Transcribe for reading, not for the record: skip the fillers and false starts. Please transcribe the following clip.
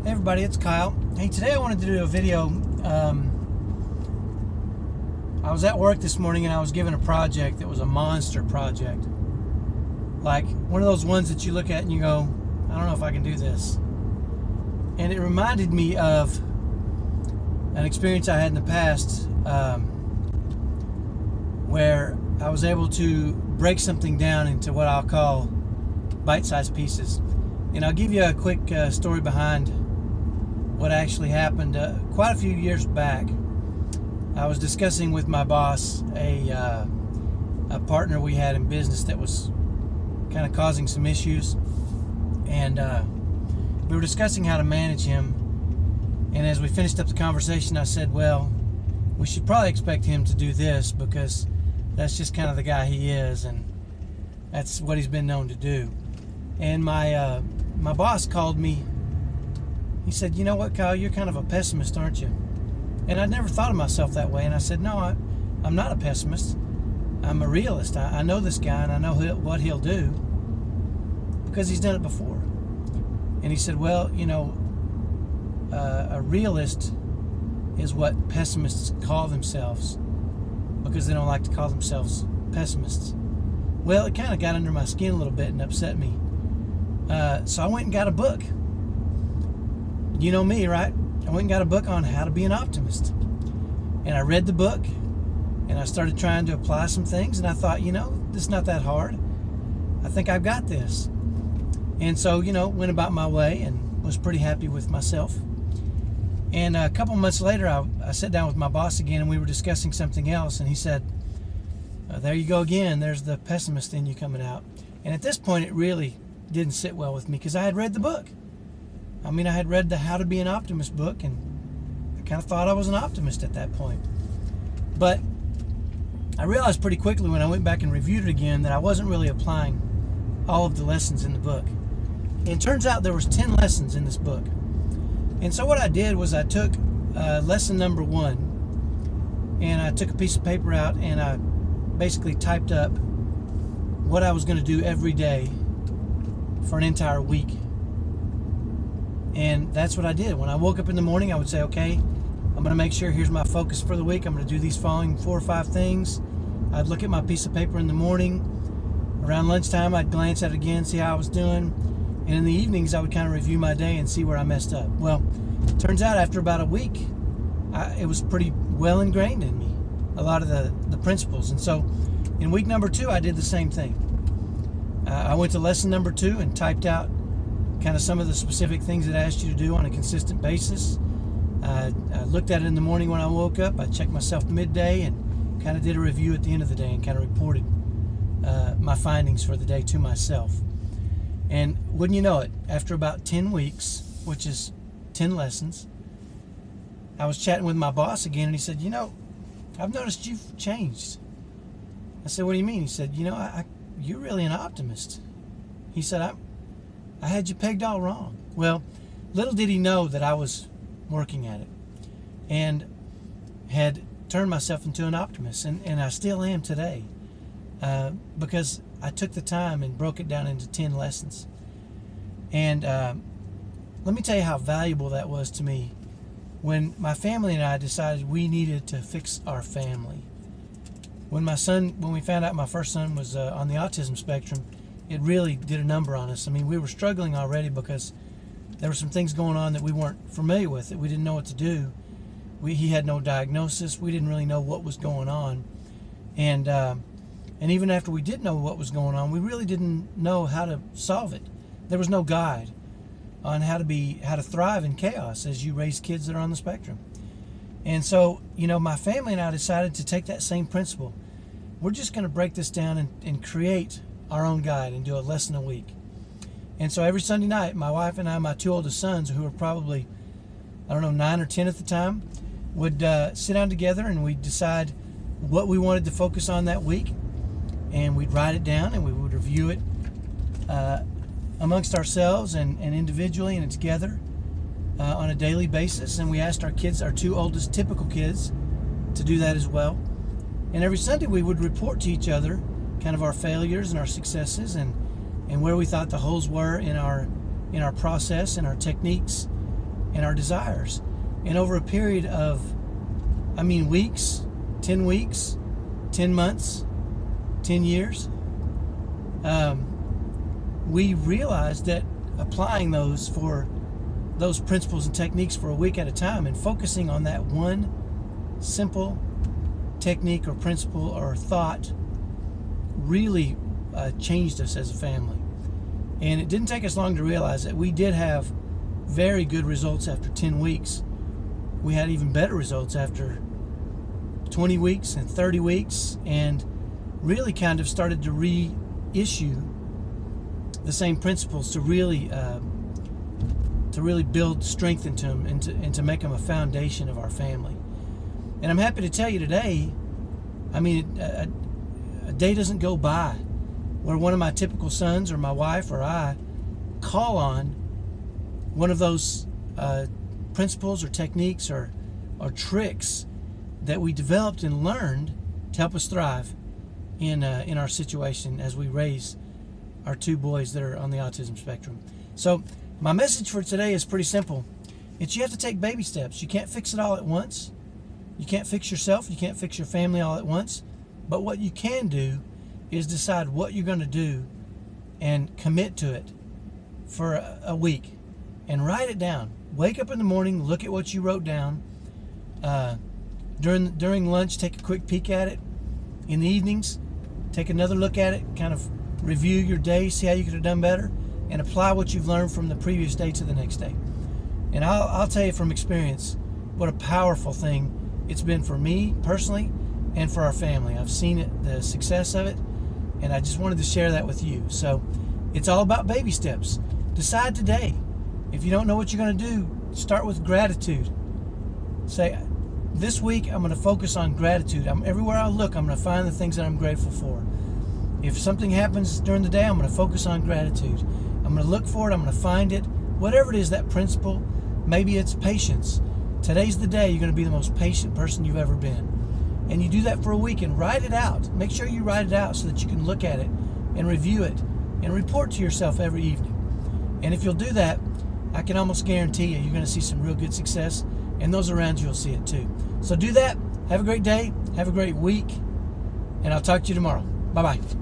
Hey everybody, it's Kyle. Hey, today I wanted to do a video. I was at work this morning and I was given a project that was a monster project. Like one of those ones that you look at and you go, I don't know if I can do this. And it reminded me of an experience I had in the past where I was able to break something down into what I'll call bite-sized pieces. And I'll give you a quick story behind what actually happened. Quite a few years back, I was discussing with my boss a partner we had in business that was kind of causing some issues, and we were discussing how to manage him. And as we finished up the conversation, I said, well, we should probably expect him to do this because that's just kind of the guy he is, and that's what he's been known to do. And my boss called me. He said, you know what, Kyle, you're kind of a pessimist, aren't you? And I'd never thought of myself that way. And I said, no, I'm not a pessimist. I'm a realist. I know this guy, and I know what he'll do because he's done it before. And he said, well, you know, a realist is what pessimists call themselves because they don't like to call themselves pessimists. Well, it kind of got under my skin a little bit and upset me. So I went and got a book. You know me, right? I went and got a book on how to be an optimist. And I read the book, and I started trying to apply some things, and I thought, you know, this is not that hard. I think I've got this. And so, you know, went about my way and was pretty happy with myself. And a couple months later, I sat down with my boss again, and we were discussing something else, and he said, there you go again, there's the pessimist in you coming out. And at this point, it really didn't sit well with me because I had read the book. I mean, I had read the How to Be an Optimist book, and I kind of thought I was an optimist at that point. But I realized pretty quickly when I went back and reviewed it again that I wasn't really applying all of the lessons in the book. And it turns out there was 10 lessons in this book. And so what I did was I took lesson number 1, and I took a piece of paper out, and I basically typed up what I was going to do every day for an entire week. And that's what I did. When I woke up in the morning, I would say, okay, I'm going to make sure here's my focus for the week. I'm going to do these following 4 or 5 things. I'd look at my piece of paper in the morning. Around lunchtime, I'd glance at it again, see how I was doing. And in the evenings, I would kind of review my day and see where I messed up. Well, it turns out after about a week, it was pretty well ingrained in me, a lot of the principles. And so in week number 2, I did the same thing. I went to lesson number 2 and typed out kind of some of the specific things it asked you to do on a consistent basis. I looked at it in the morning when I woke up. I checked myself midday and kind of did a review at the end of the day and kind of reported my findings for the day to myself. And wouldn't you know it, after about 10 weeks, which is 10 lessons, I was chatting with my boss again, and he said, you know, I've noticed you've changed. I said, what do you mean? He said, you know, you're really an optimist. He said, I had you pegged all wrong. Well, little did he know that I was working at it and had turned myself into an optimist, and I still am today because I took the time and broke it down into 10 lessons. And let me tell you how valuable that was to me when my family and I decided we needed to fix our family. When we found out my first son was on the autism spectrum, it really did a number on us. I mean, we were struggling already because there were some things going on that we weren't familiar with, that we didn't know what to do. He had no diagnosis. We didn't really know what was going on. And even after we did know what was going on, we really didn't know how to solve it. There was no guide on how to thrive in chaos as you raise kids that are on the spectrum. And so, you know, my family and I decided to take that same principle. We're just going to break this down and create our own guide and do a lesson a week. And so every Sunday night, my wife and I, my 2 oldest sons, who were probably, 9 or 10 at the time, would sit down together and we'd decide what we wanted to focus on that week. And we'd write it down and we would review it amongst ourselves and individually and together on a daily basis. And we asked our kids, our 2 oldest typical kids, to do that as well. And every Sunday we would report to each other kind of our failures and our successes and where we thought the holes were in our process and our techniques and our desires. And over a period of, weeks, 10 weeks, 10 months, 10 years, we realized that applying those principles and techniques for a week at a time and focusing on that one simple technique or principle or thought really changed us as a family. And it didn't take us long to realize that we did have very good results after 10 weeks. We had even better results after 20 weeks and 30 weeks, and really kind of started to reissue the same principles to really build strength into them and to make them a foundation of our family. And I'm happy to tell you today, a day doesn't go by where one of my typical sons or my wife or I call on one of those principles or techniques or tricks that we developed and learned to help us thrive in our situation as we raise our two boys that are on the autism spectrum. So my message for today is pretty simple. It's you have to take baby steps. You can't fix it all at once. You can't fix yourself. You can't fix your family all at once. But what you can do is decide what you're going to do and commit to it for a week and write it down. Wake up in the morning, look at what you wrote down. During lunch, take a quick peek at it. In the evenings, take another look at it, kind of review your day, see how you could have done better, and apply what you've learned from the previous day to the next day. And I'll tell you from experience what a powerful thing it's been for me personally and for our family. I've seen it, the success of it, and I just wanted to share that with you. So it's all about baby steps. Decide today. If you don't know what you're going to do, start with gratitude. Say, this week I'm going to focus on gratitude. Everywhere I look, I'm going to find the things that I'm grateful for. If something happens during the day, I'm going to focus on gratitude. I'm going to look for it. I'm going to find it. Whatever it is, that principle, maybe it's patience. Today's the day you're going to be the most patient person you've ever been. And you do that for a week and write it out. Make sure you write it out so that you can look at it and review it and report to yourself every evening. And if you'll do that, I can almost guarantee you you're going to see some real good success, and those around you will see it too. So do that. Have a great day. Have a great week. And I'll talk to you tomorrow. Bye-bye.